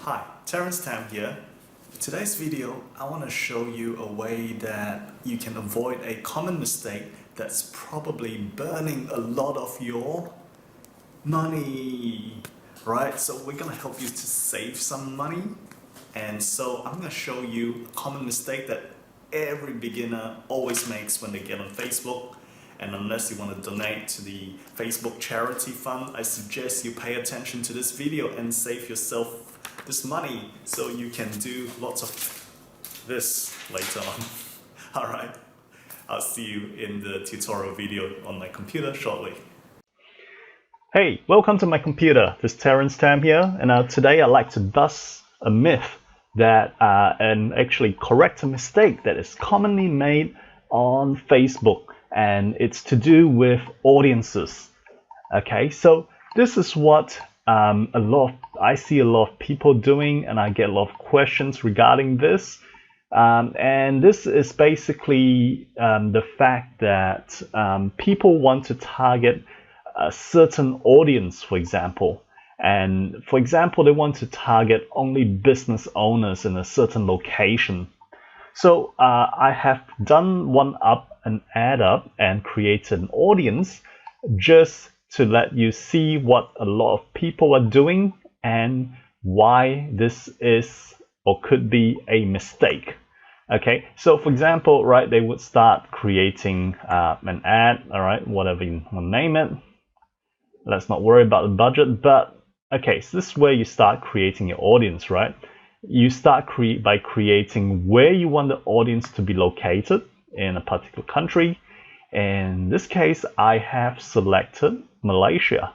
Hi, Terence Tam here. For today's video, I want to show you a way that you can avoid a common mistake that's probably burning a lot of your money, right? So we're going to help you to save some money. And so I'm going to show you a common mistake that every beginner always makes when they get on Facebook. And unless you want to donate to the Facebook charity fund, I suggest you pay attention to this video and save yourself this money so you can do lots of this later on. Alright, I'll see you in the tutorial video on my computer shortly. Hey, welcome to my computer. This is Terence Tam here, and today I'd like to bust a myth that and actually correct a mistake that is commonly made on Facebook, and it's to do with audiences. Okay, so this is what I see a lot of people doing, and I get a lot of questions regarding this. And this is basically the fact that people want to target a certain audience, for example. And for example, they want to target only business owners in a certain location. So I have done an ad up and created an audience just to let you see what a lot of people are doing and why this is or could be a mistake. Okay, so for example, right, they would start creating an ad, all right, whatever you want to name it. Let's not worry about the budget, but okay, so this is where you start creating your audience, right? You start by creating where you want the audience to be located in a particular country. In this case, I have selected Malaysia.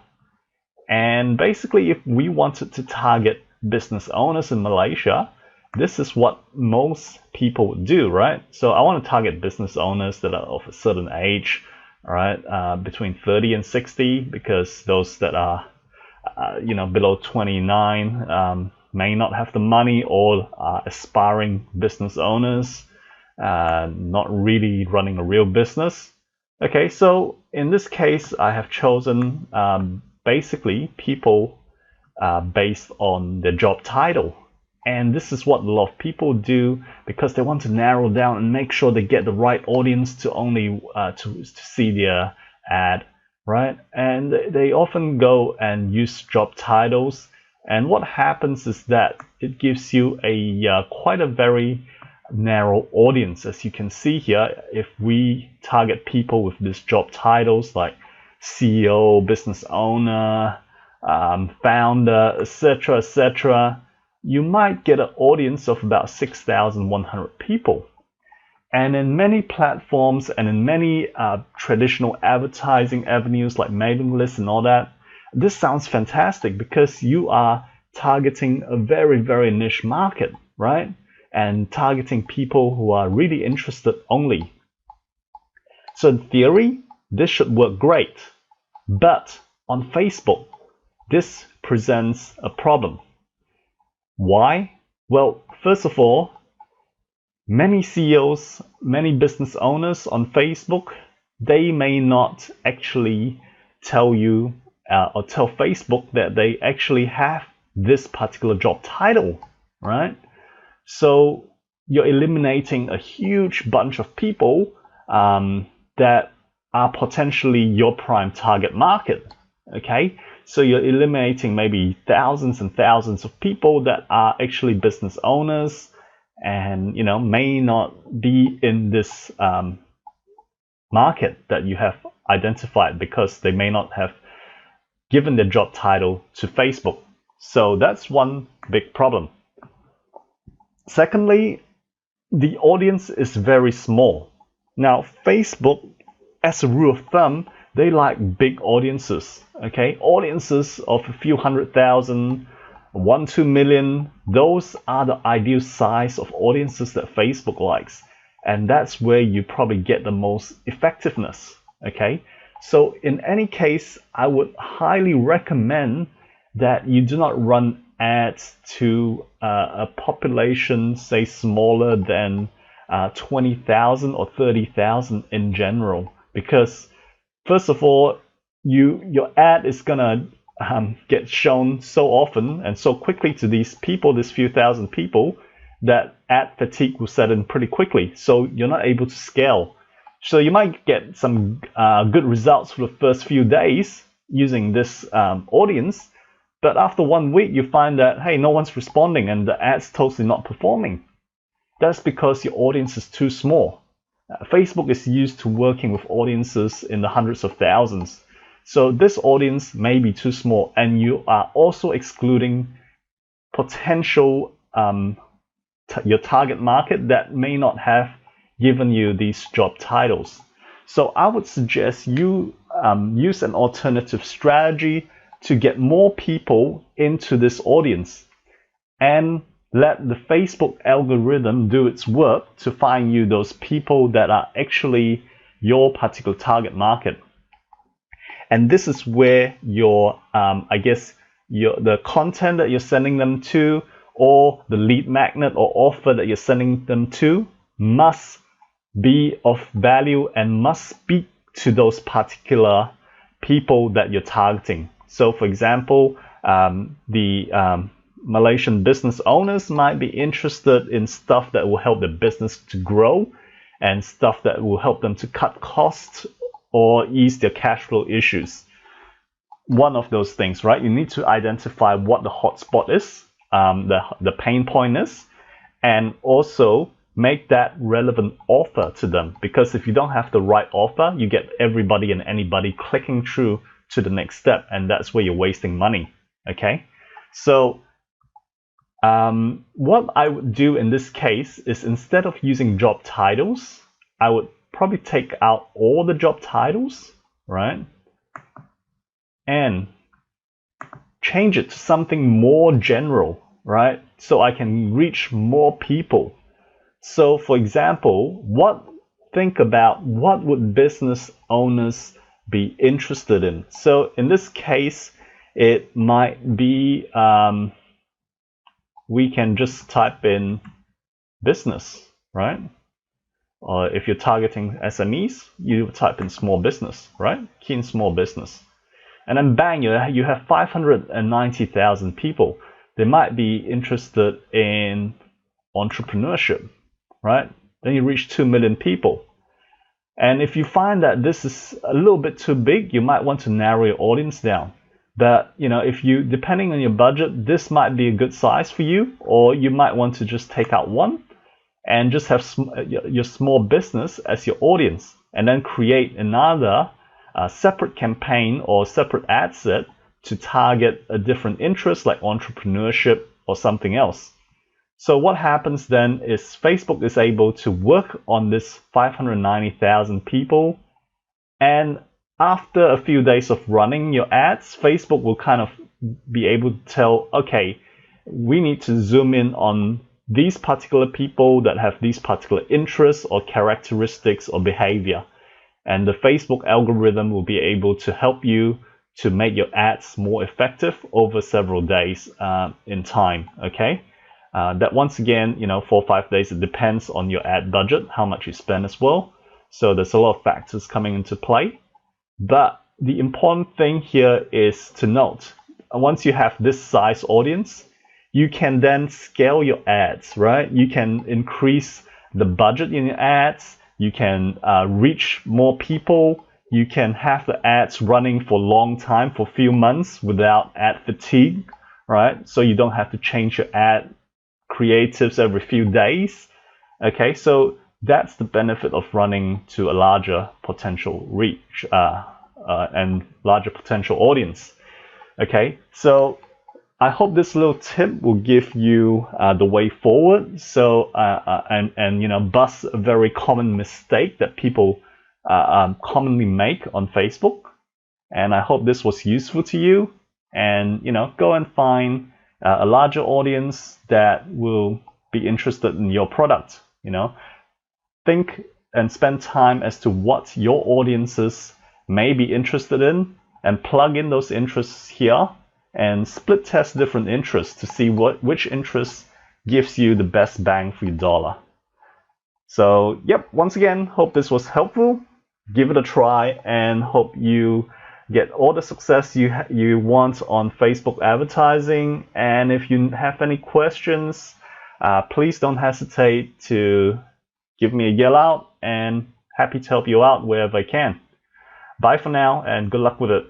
And basically, if we wanted to target business owners in Malaysia, this is what most people would do, right? So I want to target business owners that are of a certain age, all right, between 30 and 60, because those that are, below 29 may not have the money, or are aspiring business owners, not really running a real business. Okay, so in this case, I have chosen basically people based on their job title. And this is what a lot of people do because they want to narrow down and make sure they get the right audience to only to see their ad, right? And they often go and use job titles. And what happens is that it gives you a quite a very narrow audience. As you can see here, if we target people with these job titles like CEO, business owner, founder, etc., you might get an audience of about 6,100 people. And in many platforms and in many traditional advertising avenues like mailing lists and all that, this sounds fantastic because you are targeting a very, very niche market, right? And targeting people who are really interested only. So in theory, this should work great. But on Facebook, this presents a problem. Why? Well, first of all, many CEOs, many business owners on Facebook, they may not actually tell you or tell Facebook that they actually have this particular job title, right? So you're eliminating a huge bunch of people that are potentially your prime target market, okay? So you're eliminating maybe thousands and thousands of people that are actually business owners and, may not be in this market that you have identified because they may not have given their job title to Facebook. So that's one big problem. Secondly, the audience is very small. Now, Facebook, as a rule of thumb, they like big audiences, okay? Audiences of a few 100,000, 1-2 million, those are the ideal size of audiences that Facebook likes. And that's where you probably get the most effectiveness, okay? So in any case, I would highly recommend that you do not run ads to a population, say, smaller than 20,000 or 30,000 in general, because first of all, your ad is gonna get shown so often and so quickly to these people, these few thousand people, that ad fatigue will set in pretty quickly. So you're not able to scale. So you might get some good results for the first few days using this audience, but after 1 week, you find that, hey, no one's responding and the ad's totally not performing. That's because your audience is too small. Facebook is used to working with audiences in the hundreds of thousands. So this audience may be too small, and you are also excluding potential your target market that may not have given you these job titles. So I would suggest you use an alternative strategy to get more people into this audience and let the Facebook algorithm do its work to find you those people that are actually your particular target market. And this is where your, the content that you're sending them to, or the lead magnet or offer that you're sending them to, must be of value and must speak to those particular people that you're targeting. So for example, the Malaysian business owners might be interested in stuff that will help their business to grow and stuff that will help them to cut costs or ease their cash flow issues. One of those things, right? You need to identify what the hotspot is, the pain point is, and also make that relevant offer to them. Because if you don't have the right offer, you get everybody and anybody clicking through to the next step, and that's where you're wasting money. Okay, so what I would do in this case is, instead of using job titles, I would probably take out all the job titles, right, and change it to something more general, right, so I can reach more people. So for example, think about what would business owners be interested in. So in this case, it might be, we can just type in business, right? Or if you're targeting SMEs, you type in small business, right? Key in small business. And then bang, you have 590,000 people. They might be interested in entrepreneurship, right? Then you reach 2 million people. And if you find that this is a little bit too big, you might want to narrow your audience down. But if you, depending on your budget, this might be a good size for you, or you might want to just take out one and just have your small business as your audience, and then create another separate campaign or separate ad set to target a different interest like entrepreneurship or something else. So what happens then is Facebook is able to work on this 590,000 people, and after a few days of running your ads, Facebook will kind of be able to tell, okay, we need to zoom in on these particular people that have these particular interests or characteristics or behavior. And the Facebook algorithm will be able to help you to make your ads more effective over several days in time, okay? That once again, 4 or 5 days, it depends on your ad budget, how much you spend as well. So there's a lot of factors coming into play. But the important thing here is to note, once you have this size audience, you can then scale your ads, right? You can increase the budget in your ads. You can reach more people. You can have the ads running for a long time, for a few months without ad fatigue, right? So you don't have to change your ad creatives every few days. Okay, so that's the benefit of running to a larger potential reach and larger potential audience. Okay, so I hope this little tip will give you the way forward. So and bust a very common mistake that people commonly make on Facebook. And I hope this was useful to you. And go and find a larger audience that will be interested in your product. Think and spend time as to what your audiences may be interested in, and plug in those interests here, and split test different interests to see which interest gives you the best bang for your dollar. So yep, once again, hope this was helpful. Give it a try, and hope you get all the success you want on Facebook advertising. And if you have any questions, please don't hesitate to give me a yell out, and happy to help you out wherever I can. Bye for now, and good luck with it.